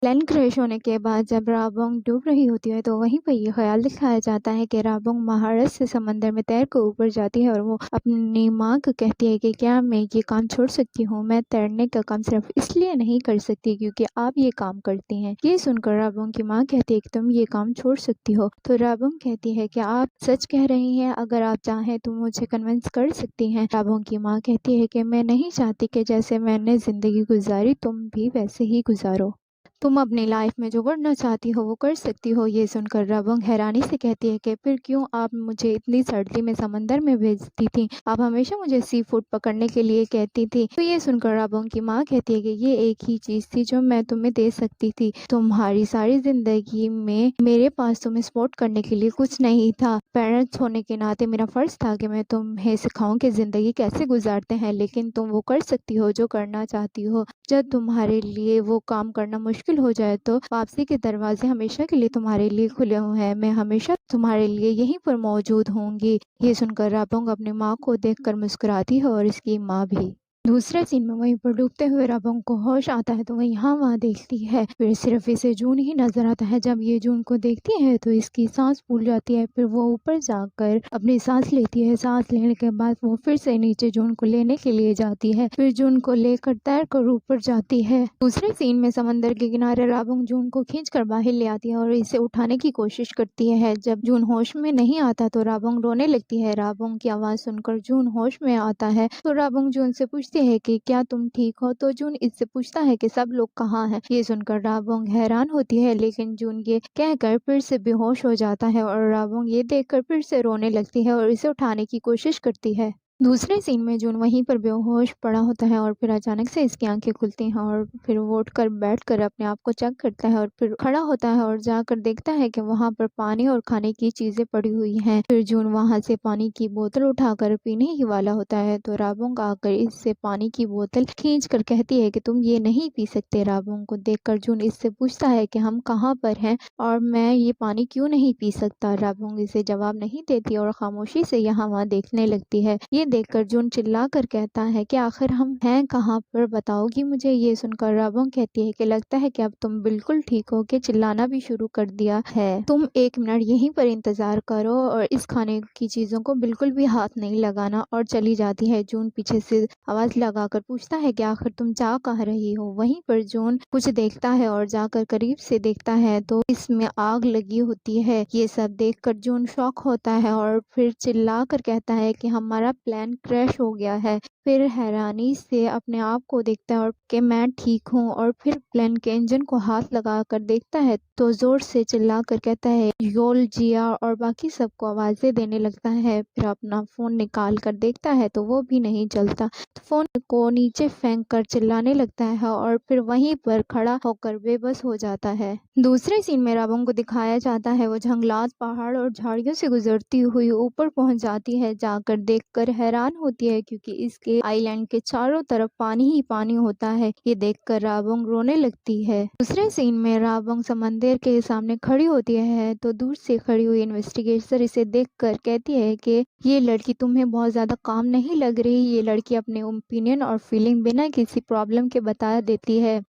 Plane crash होने के बाद जब राबोंग डूब रही होती है तो वहीं पर ये ख्याल दिखाया जाता है कि राबोंग महारत से समंदर में तैर कर ऊपर जाती है और वो अपनी माँ को कहती है कि क्या मैं ये काम छोड़ सकती हूँ। मैं तैरने का काम सिर्फ इसलिए नहीं कर सकती क्योंकि आप ये काम करती हैं। ये सुनकर राबोंग की माँ कहती है कि तुम ये काम छोड़ सकती हो। तो राबोंग कहती है कि आप सच कह रही हैं, अगर आप चाहें तो मुझे कन्विंस कर सकती हैं। राबोंग की माँ कहती है कि मैं नहीं चाहती कि जैसे मैंने जिंदगी गुजारी तुम भी वैसे ही गुजारो। तुम अपनी लाइफ में जो करना चाहती हो वो कर सकती हो। ये सुनकर राबोंग हैरानी से कहती है कि फिर क्यों आप मुझे इतनी सर्दी में समंदर में भेजती थी? आप हमेशा मुझे सी फूड पकड़ने के लिए कहती थी। तो ये सुनकर राबोंग की माँ कहती है कि ये एक ही चीज थी जो मैं तुम्हें दे सकती थी। तुम्हारी सारी जिंदगी में मेरे पास तुम्हें सपोर्ट करने के लिए कुछ नहीं था। पेरेंट्स होने के नाते मेरा फर्ज था कि मैं तुम्हें सिखाऊं कि जिंदगी कैसे गुजारते हैं, लेकिन तुम वो कर सकती हो जो करना चाहती हो। जब तुम्हारे लिए वो काम करना मुश्किल हो जाए तो वापसी के दरवाजे हमेशा के लिए तुम्हारे लिए खुले हुए हैं। मैं हमेशा तुम्हारे लिए यहीं पर मौजूद होंगी। ये सुनकर राबोंग अपनी माँ को देखकर मुस्कुराती है और इसकी माँ भी। दूसरे सीन में वहीं पर डूबते हुए राबोंग को होश आता है तो वह यहाँ वहाँ देखती है, फिर सिर्फ इसे जून ही नजर आता है। जब ये जून को देखती है तो इसकी सांस फूल जाती है। फिर वो ऊपर जाकर अपनी सांस लेती है। सांस लेने के बाद वो फिर से नीचे जून को लेने के लिए जाती है, फिर जून को लेकर तैर कर ऊपर जाती है। दूसरे सीन में समंदर के किनारे राबोंग जून को खींचकर बाहर ले आती है और इसे उठाने की कोशिश करती है। जब जून होश में नहीं आता तो राबोंग रोने लगती है। राबोंग की आवाज सुनकर जून होश में आता है तो राबोंग जून से पूछती है कि क्या तुम ठीक हो? तो जून इससे पूछता है कि सब लोग कहाँ हैं? ये सुनकर राबोंग हैरान होती है, लेकिन जून ये कहकर फिर से बेहोश हो जाता है और राबोंग ये देखकर फिर से रोने लगती है और इसे उठाने की कोशिश करती है। दूसरे सीन में जून वहीं पर बेहोश पड़ा होता है और फिर अचानक से इसकी आंखें खुलती हैं और फिर वो उठकर बैठकर अपने आप को चेक करता है और फिर खड़ा होता है और जाकर देखता है कि वहां पर पानी और खाने की चीजें पड़ी हुई हैं। फिर जून वहां से पानी की बोतल उठाकर पीने ही वाला होता है तो राबोंग आकर इससे पानी की बोतल खींच कर कहती है कि तुम ये नहीं पी सकते। राबोंग को देखकर जून इससे पूछता है कि हम कहाँ पर हैं और मैं ये पानी क्यों नहीं पी सकता। राबोंग इसे जवाब नहीं देती और खामोशी से यहाँ वहाँ देखने लगती है। ये देखकर जून चिल्ला कर कहता है कि आखिर हम हैं कहाँ पर, बताओगी मुझे? ये सुनकर राबोंग कहती है कि लगता है कि अब तुम बिल्कुल ठीक हो के चिल्लाना भी शुरू कर दिया है। तुम 1 मिनट यहीं पर इंतजार करो और इस खाने की चीजों को बिल्कुल भी हाथ नहीं लगाना। और चली जाती है। जून पीछे से आवाज लगाकर पूछता है कि आखिर तुम जा कहाँ रही हो? वहीं पर जून कुछ देखता है और जाकर करीब से देखता है तो इसमें आग लगी होती है। ये सब देखकर जून शॉक होता है और फिर चिल्ला कर कहता है कि हमारा प्लान क्रैश हो गया है। फिर हैरानी से अपने आप को देखता है और कि मैं ठीक हूँ और फिर प्लेन के इंजन को हाथ लगा कर देखता है तो जोर से चिल्ला कर कहता है योल जिया और बाकी सबको आवाजें देने लगता है। फिर अपना फोन निकाल कर देखता है तो वो भी नहीं चलता तो फोन को नीचे फेंक कर चिल्लाने लगता है और फिर वहीं पर खड़ा होकर बेबस हो जाता है। दूसरे सीन में राबोंग को दिखाया जाता है वो जंगलात, पहाड़ और झाड़ियों से गुजरती हुई ऊपर पहुंच जाती है। जाकर देखकर हैरान होती है क्योंकि इसके आइलैंड के चारों तरफ पानी ही पानी होता है। ये देखकर राबोंग रोने लगती है। दूसरे सीन में राबोंग समंदर के सामने खड़ी होती है तो दूर से खड़ी हुई इन्वेस्टिगेटर इसे देखकर कहती है कि ये लड़की तुम्हें बहुत ज्यादा काम नहीं लग रही। ये लड़की अपने ओपिनियन और फीलिंग बिना किसी प्रॉब्लम के बता देती है।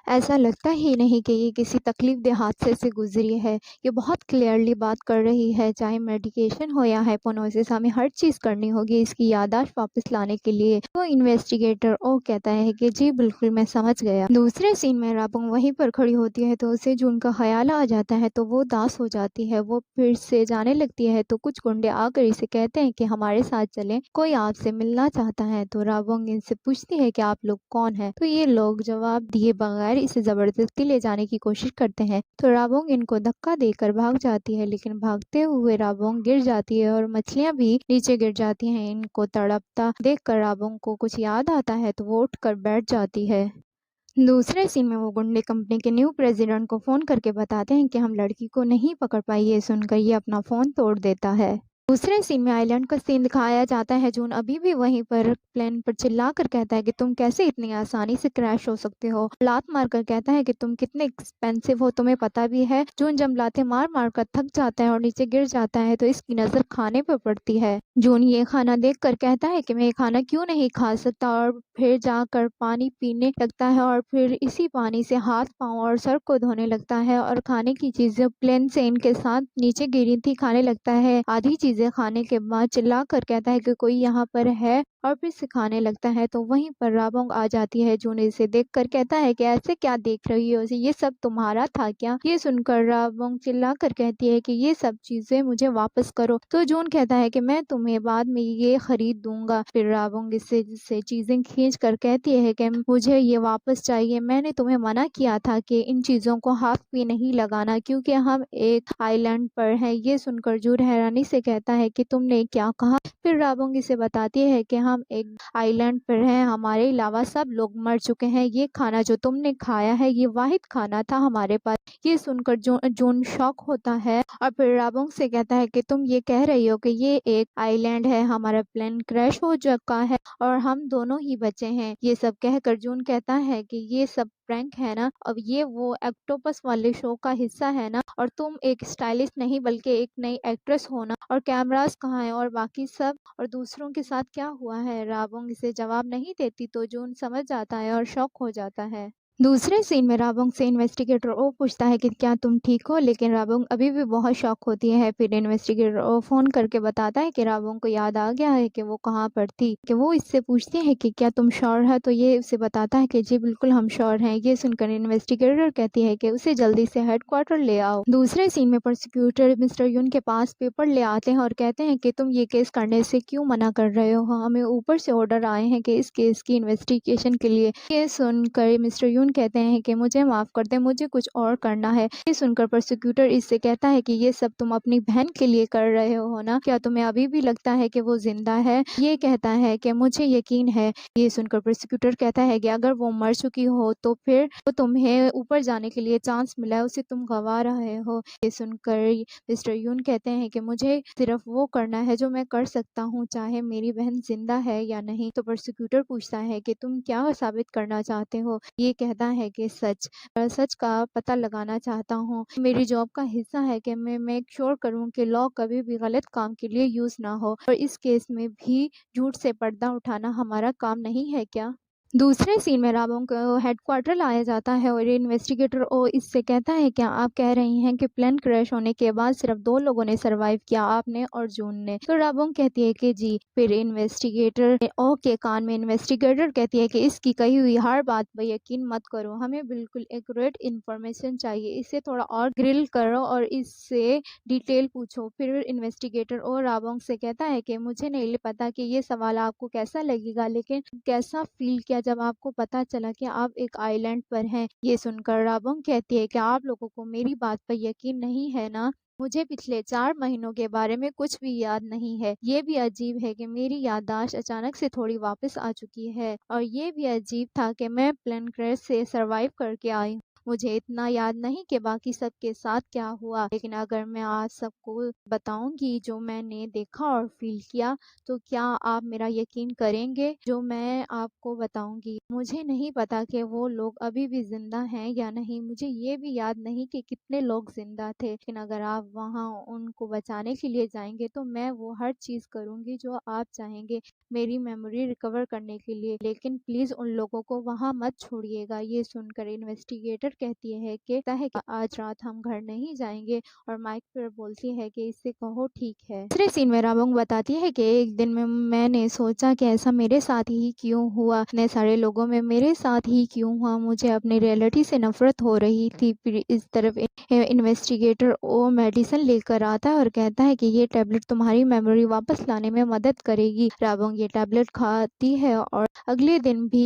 ऐसा लगता ही नहीं कि ये किसी तकलीफदेह हादसे से गुजरी है। ये बहुत क्लियरली बात कर रही है। चाहे मेडिकेशन हो या हाइपोनोसिस, हमें हर चीज़ करनी होगी इसकी याददाश्त वापस लाने के लिए। तो इन्वेस्टिगेटर ओ कहता है कि जी बिल्कुल, मैं समझ गया। दूसरे सीन में राबोंग वहीं पर खड़ी होती है तो उसे जून का ख्याल आ जाता है तो वो उदास हो जाती है। वो फिर से जाने लगती है तो कुछ गुंडे आकर इसे कहते हैं कि हमारे साथ चलें, कोई आपसे मिलना चाहता है। तो राबोंग इनसे पूछती है कि आप लोग कौन हैं? तो ये लोग जवाब दिए बगैर इसे जबरदस्ती ले जाने की कोशिश करते हैं तो राबोंग इनको धक्का देकर भाग जाती है, लेकिन भागते हुए राबोंग गिर जाती है और मछलियां भी नीचे गिर जाती हैं। इनको तड़पता देखकर राबोंग को कुछ याद आता है तो वो उठकर बैठ जाती है। दूसरे सीन में वो गुंडे कंपनी के न्यू प्रेसिडेंट को फोन करके बताते हैं कि हम लड़की को नहीं पकड़ पाई। ये सुनकर ये अपना फोन तोड़ देता है। दूसरे सीन में आइलैंड का सीन दिखाया जाता है। जून अभी भी वहीं पर प्लेन पर चिल्लाकर कहता है कि तुम कैसे इतनी आसानी से क्रैश हो सकते हो। लात मारकर कहता है कि तुम कितने एक्सपेंसिव हो, तुम्हें पता भी है। जून जब लातें मार मार कर थक जाता है और नीचे गिर जाता है तो इसकी नजर खाने पर पड़ती है। जून ये खाना देखकर कहता है कि मैं ये खाना क्यों नहीं खा सकता, और फिर जाकर पानी पीने लगता है और फिर इसी पानी से हाथ पाँव और सर को धोने लगता है और खाने की चीजें प्लेन से इनके साथ नीचे गिरी थी खाने लगता है। आधी चीजें खाने के बाद चिल्लाकर कहता है कि कोई यहाँ पर है, और फिर से खाने लगता है। तो वहीं पर राबोंग आ जाती है। जून इसे देखकर कहता है कि ऐसे क्या देख रही हो, ये सब तुम्हारा था क्या? ये सुनकर राबोंग चिल्लाकर कहती है कि ये सब चीजें मुझे वापस करो। तो जून कहता है कि मैं तुम्हें बाद में ये खरीद दूंगा। फिर राबोंग इससे चीजें खींच कर कहती है कि मुझे ये वापस चाहिए। मैंने तुम्हें मना किया था कि इन चीजों को हाथ भी नहीं लगाना, क्योंकि हम एक आइलैंड पर हैं। ये सुनकर जून हैरानी से कहता है कि तुमने क्या कहा? फिर राबोंग इसे बताती है कि हम एक आइलैंड पर हैं, हमारे अलावा सब लोग मर चुके हैं। ये खाना जो तुमने खाया है ये वाहिद खाना था हमारे पास। ये सुनकर जून शॉक होता है और फिर राबोंग से कहता है कि तुम ये कह रही हो कि ये एक आइलैंड है, हमारा प्लेन क्रैश हो चुका है और हम दोनों ही बचे हैं। ये सब कहकर जून कहता है कि ये सब प्रैंक है ना, अब ये वो एक्टोपस वाले शो का हिस्सा है ना, और तुम एक स्टाइलिश नहीं बल्कि एक नई एक्ट्रेस हो ना, और कैमरास कहाँ हैं और बाकी सब, और दूसरों के साथ क्या हुआ है? राबोंग इसे जवाब नहीं देती तो जून समझ जाता है और शॉक हो जाता है। दूसरे सीन में राबोंग से इन्वेस्टिगेटर ओ पूछता है कि क्या तुम ठीक हो, लेकिन राबोंग अभी भी बहुत शॉक होती है। फिर इन्वेस्टिगेटर ओ फोन करके बताता है कि राबोंग को याद आ गया है कि वो कहाँ पर थी। कि वो इससे पूछती है कि क्या तुम श्योर है, तो ये उसे बताता है कि जी बिल्कुल हम श्योर हैं। ये सुनकर इन्वेस्टिगेटर कहती है कि उसे जल्दी से हेडक्वार्टर ले आओ। दूसरे सीन में प्रोसिक्यूटर मिस्टर यून के पास पेपर ले आते हैं और कहते हैं कि तुम ये केस करने से क्यों मना कर रहे हो, हमें ऊपर से ऑर्डर आए हैं कि इस केस की इन्वेस्टिगेशन के लिए। ये सुनकर मिस्टर यून कहते हैं कि मुझे माफ कर दे, मुझे कुछ और करना है। ये सुनकर प्रोसिक्यूटर इससे कहता है कि ये सब तुम अपनी बहन के लिए कर रहे हो ना, क्या तुम्हें अभी भी लगता है कि वो जिंदा है? ये कहता है कि मुझे यकीन है। ये सुनकर प्रोसिक्यूटर कहता है कि अगर वो मर चुकी हो तो फिर तो तुम्हें ऊपर जाने के लिए चांस मिला है, उसे तुम गवा रहे हो। ये सुनकर मिस्टर यून कहते हैं कि मुझे सिर्फ वो करना है जो मैं कर सकता हूँ, चाहे मेरी बहन जिंदा है या नहीं। तो प्रोसिक्यूटर पूछता है कि तुम क्या साबित करना चाहते हो? ये कहता है कि सच का पता लगाना चाहता हूँ। मेरी जॉब का हिस्सा है कि मैं मेक श्योर करूँ कि लॉ कभी भी गलत काम के लिए यूज ना हो, और इस केस में भी झूठ से पर्दा उठाना हमारा काम नहीं है क्या? दूसरे सीन में राबोंग को हेडक्वार्टर लाया जाता है और इन्वेस्टिगेटर ओ इससे कहता है क्या आप कह रही हैं कि प्लेन क्रैश होने के बाद सिर्फ 2 लोगों ने सरवाइव किया, आपने और जून ने? तो राबोंग कहती है कि जी। फिर इन्वेस्टिगेटर ओ के कान में इन्वेस्टिगेटर कहती है कि इसकी कही हुई हर बात पर यकीन मत करो, हमें बिल्कुल एक्यूरेट इन्फॉर्मेशन चाहिए, इसे थोड़ा और ग्रिल करो और इससे डिटेल पूछो। फिर इन्वेस्टिगेटर ओ राबोंग से कहता है कि मुझे नहीं पता कि ये सवाल आपको कैसा लगेगा, लेकिन कैसा फील किया जब आपको पता चला कि आप एक आइलैंड पर हैं? ये सुनकर राबोंग कहती है कि आप लोगों को मेरी बात पर यकीन नहीं है ना? मुझे पिछले 4 महीनों के बारे में कुछ भी याद नहीं है। ये भी अजीब है कि मेरी याददाश्त अचानक से थोड़ी वापस आ चुकी है, और ये भी अजीब था कि मैं प्लेन क्रैश से सरवाइव करके आई। मुझे इतना याद नहीं कि बाकी सबके साथ क्या हुआ, लेकिन अगर मैं आज सबको बताऊंगी जो मैंने देखा और फील किया, तो क्या आप मेरा यकीन करेंगे जो मैं आपको बताऊंगी? मुझे नहीं पता कि वो लोग अभी भी जिंदा हैं या नहीं, मुझे ये भी याद नहीं कि कितने लोग जिंदा थे, लेकिन अगर आप वहाँ उनको बचाने के लिए जाएंगे तो मैं वो हर चीज़ करूँगी जो आप चाहेंगे मेरी मेमोरी रिकवर करने के लिए, लेकिन प्लीज़ उन लोगों को वहाँ मत छोड़िएगा। ये सुनकर इन्वेस्टिगेटर कहती है कि आज रात हम घर नहीं जाएंगे, और माइक पर बोलती है कि इससे कहो ठीक है। दूसरे सीन में राबोंग बताती है कि एक दिन में मैंने सोचा कि ऐसा मेरे साथ ही क्यों हुआ, इतने सारे लोगों में मेरे साथ ही क्यों हुआ, मुझे अपनी रियलिटी से नफरत हो रही थी। फिर इस तरफ इन्वेस्टिगेटर वो मेडिसिन लेकर आता है और कहता है कि ये टैबलेट तुम्हारी मेमोरी वापस लाने में मदद करेगी। राबोंग ये टैबलेट खाती है और अगले दिन भी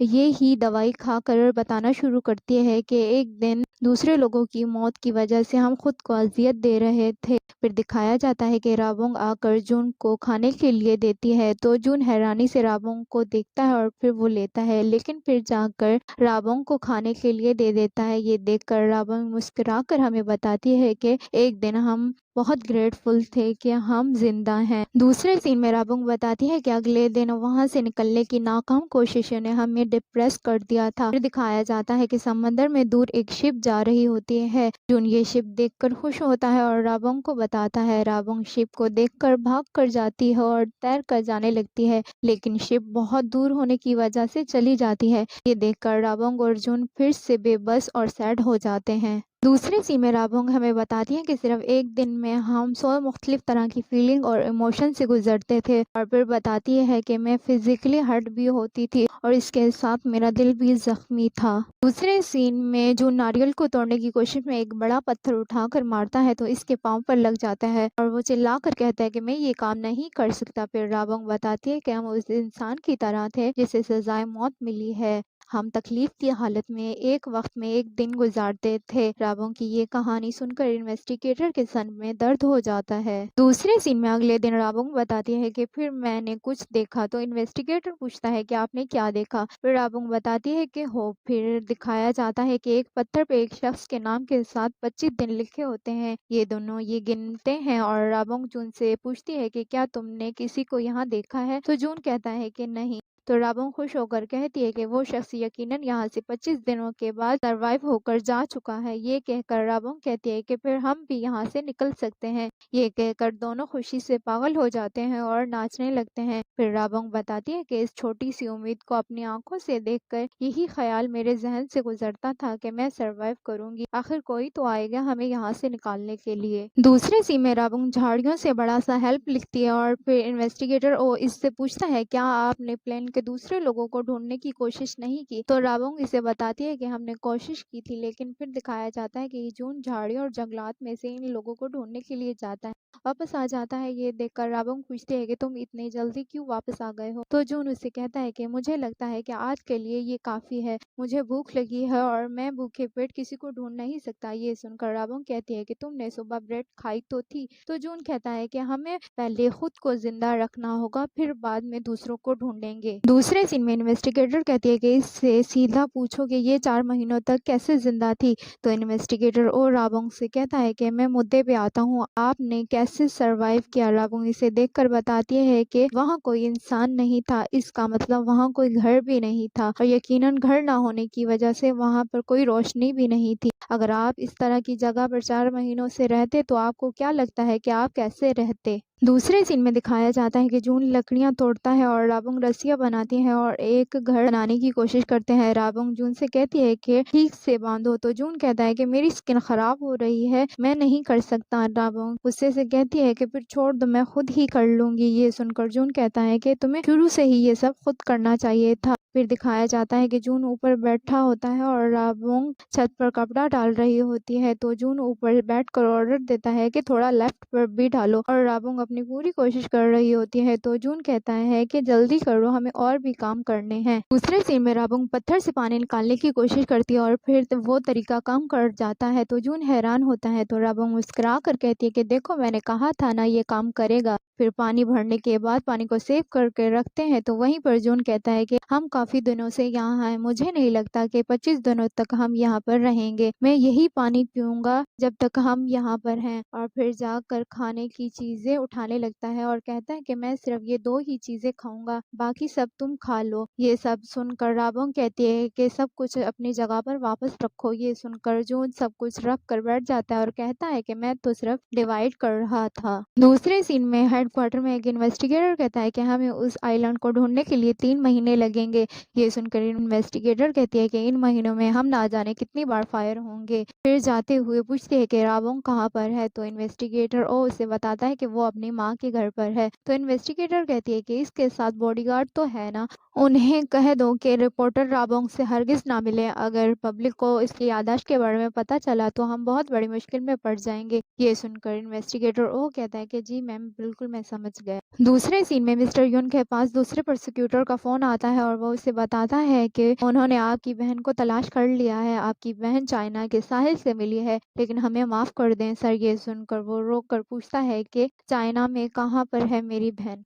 ये ही दवाई खाकर बताना शुरू करती है कि एक दिन दूसरे लोगों की मौत की वजह से हम खुद को अजियत दे रहे थे। फिर दिखाया जाता है कि राबोंग आकर जून को खाने के लिए देती है तो जून हैरानी से राबोंग को देखता है और फिर वो लेता है, लेकिन फिर जाकर राबोंग को खाने के लिए दे देता है। ये देखकर राबोंग मुस्कुराकर हमें बताती है कि एक दिन हम बहुत ग्रेटफुल थे कि हम जिंदा हैं। दूसरे सीन में राबोंग बताती है कि अगले दिन वहां से निकलने की नाकाम कोशिशों ने हमें डिप्रेस कर दिया था। फिर दिखाया जाता है कि समंदर में दूर एक शिप जा रही होती है। जून ये शिप देखकर खुश होता है और राबोंग को बताता है। राबोंग शिप को देखकर भाग कर जाती है और तैर कर जाने लगती है, लेकिन शिप बहुत दूर होने की वजह से चली जाती है। ये देखकर राबोंग और जून फिर से बेबस और सैड हो जाते हैं। दूसरे सीन में राबोंग हमें बताती है कि सिर्फ एक दिन में हम 100 मुख्तलिफ तरह की फीलिंग और इमोशन से गुजरते थे, और फिर बताती है कि मैं फिजिकली हर्ट भी होती थी और इसके साथ मेरा दिल भी जख्मी था। दूसरे सीन में जो नारियल को तोड़ने की कोशिश में एक बड़ा पत्थर उठाकर मारता है तो इसके पाँव पर लग जाता है और वो चिल्ला कर कहता है कि मैं ये काम नहीं कर सकता। फिर राबोंग बताती है कि हम उस इंसान की तरह थे जिसे सजाए मौत मिली है। हम तकलीफ की हालत में एक वक्त में एक दिन गुजारते थे। राबोंग की ये कहानी सुनकर इन्वेस्टिगेटर के सर में दर्द हो जाता है। दूसरे सीन में अगले दिन राबोंग बताती है कि फिर मैंने कुछ देखा, तो इन्वेस्टिगेटर पूछता है कि आपने क्या देखा। फिर राबोंग बताती है कि हो। फिर दिखाया जाता है कि एक पत्थर पे एक शख्स के नाम के साथ 25 दिन लिखे होते हैं। ये दोनों ये गिनते हैं और राबोंग जून से पूछती है कि क्या तुमने किसी को यहाँ देखा है, तो जून कहता है कि नहीं। तो राबोंग खुश होकर कहती है कि वो शख्स यकीनन यहाँ से 25 दिनों के बाद सरवाइव होकर जा चुका है। ये कहकर राबोंग कहती है कि फिर हम भी यहाँ से निकल सकते हैं। ये कहकर दोनों खुशी से पागल हो जाते हैं और नाचने लगते हैं। फिर राबोंग बताती है कि इस छोटी सी उम्मीद को अपनी आंखों से देखकर यही ख्याल मेरे जहन से गुजरता था कि मैं सरवाइव करूंगी, आखिर कोई तो आएगा हमें यहाँ से निकालने के लिए। दूसरे सीन में राबोंग झाड़ियों से बड़ा सा हेल्प लिखती है और फिर इन्वेस्टिगेटर ओ इससे पूछता है क्या आपने प्लेन के दूसरे लोगों को ढूंढने की कोशिश नहीं की। तो राबोंग इसे बताती है कि हमने कोशिश की थी, लेकिन फिर दिखाया जाता है कि जून झाड़ियों और जंगलात में से इन लोगों को ढूंढने के लिए जाता है, वापस आ जाता है। ये देखकर राबोंग पूछते है कि तुम इतनी जल्दी क्यों वापस आ गए हो। तो जून उससे कहता है कि मुझे लगता है कि आज के लिए ये काफी है, मुझे भूख लगी है और मैं भूखे पेट किसी को ढूंढ नहीं सकता। ये सुनकर राबोंग कहती है कि तुमने सुबह ब्रेड खाई तो थी। तो जून कहता है कि हमें पहले खुद को जिंदा रखना होगा, फिर बाद में दूसरों को ढूंढेंगे। दूसरे सीन में इन्वेस्टिगेटर कहती है कि इससे सीधा पूछो कि ये 4 महीनों तक कैसे जिंदा थी। तो इन्वेस्टिगेटर और राबोंग से कहता है कि मैं मुद्दे पे आता हूँ, आपने कैसे सरवाइव किया। राबोंग इसे देखकर बताती है कि वहाँ कोई इंसान नहीं था, इसका मतलब वहाँ कोई घर भी नहीं था और यकीनन घर ना होने की वजह से वहाँ पर कोई रोशनी भी नहीं थी। अगर आप इस तरह की जगह पर 4 महीनों से रहते तो आपको क्या लगता है कि आप कैसे रहते। दूसरे सीन में दिखाया जाता है कि जून लकड़ियां तोड़ता है और राबोंग रस्सियां बनाती हैं और एक घर बनाने की कोशिश करते हैं। राबोंग जून से कहती है कि ठीक से बांधो। तो जून कहता है कि मेरी स्किन खराब हो रही है, मैं नहीं कर सकता। राबोंग गुस्से से कहती है कि फिर छोड़ दो, मैं खुद ही कर लूंगी। ये सुनकर जून कहता है कि तुम्हें शुरू से ही ये सब खुद करना चाहिए था। फिर दिखाया जाता है कि जून ऊपर बैठा होता है और राबोंग छत पर कपड़ा डाल रही होती है। तो जून ऊपर बैठकर ऑर्डर देता है कि थोड़ा लेफ्ट पर भी डालो और राबोंग अपनी पूरी कोशिश कर रही होती है। तो जून कहता है कि जल्दी करो, हमें और भी काम करने हैं। दूसरे सीन में राबोंग पत्थर से पानी निकालने की कोशिश करती है और फिर वो तरीका काम कर जाता है। तो जून हैरान होता है। तो राबोंग मुस्कुरा कर कहती है कि देखो मैंने कहा था ना ये काम करेगा। फिर पानी भरने के बाद पानी को सेव करके रखते हैं। तो वहीं पर जून कहता है कि हम काफी दिनों से यहाँ हैं, मुझे नहीं लगता कि 25 दिनों तक हम यहाँ पर रहेंगे, मैं यही पानी पीऊंगा जब तक हम यहाँ पर हैं। और फिर जाकर खाने की चीजें उठाने लगता है और कहता है कि मैं सिर्फ ये 2 ही चीजें खाऊंगा, बाकी सब तुम खा लो। ये सब सुनकर राबोंग कहती है कि सब कुछ अपनी जगह पर वापस रखो। ये सुनकर जून सब कुछ रख कर बैठ जाता है और कहता है कि मैं तो सिर्फ डिवाइड कर रहा था। दूसरे सीन में हेडक्वार्टर में एक इन्वेस्टिगेटर कहता है कि हमें उस आइलैंड को ढूंढने के लिए 3 महीने लगेंगे। ये सुनकर इन्वेस्टिगेटर कहती है कि इन महीनों में हम ना जाने कितनी बार फायर होंगे। फिर जाते हुए पूछती है कि राबोंग कहाँ पर है। तो इन्वेस्टिगेटर ओ उसे बताता है कि वो अपनी अपनी माँ के घर पर है। तो इन्वेस्टिगेटर कहती है कि इसके साथ बॉडीगार्ड तो है ना, उन्हें कह दो कि रिपोर्टर राबोंग से हरगिज़ ना मिले। अगर पब्लिक को इसकी याददाश्त के बारे में पता चला तो हम बहुत बड़ी मुश्किल में पड़ जाएँगे। ये सुनकर इन्वेस्टिगेटर ओह कहता है कि जी मैम, बिल्कुल मैं समझ गया। दूसरे सीन में मिस्टर युन के पास दूसरे प्रोसिक्यूटर का फ़ोन आता है और वो उसे बताता है कि उन्होंने आपकी बहन को तलाश कर लिया है। आपकी बहन चाइना के साहिल से मिली है, लेकिन हमें माफ़ कर दें सर। ये सुनकर वो रोक कर पूछता है कि चाइना में कहाँ पर है मेरी बहन?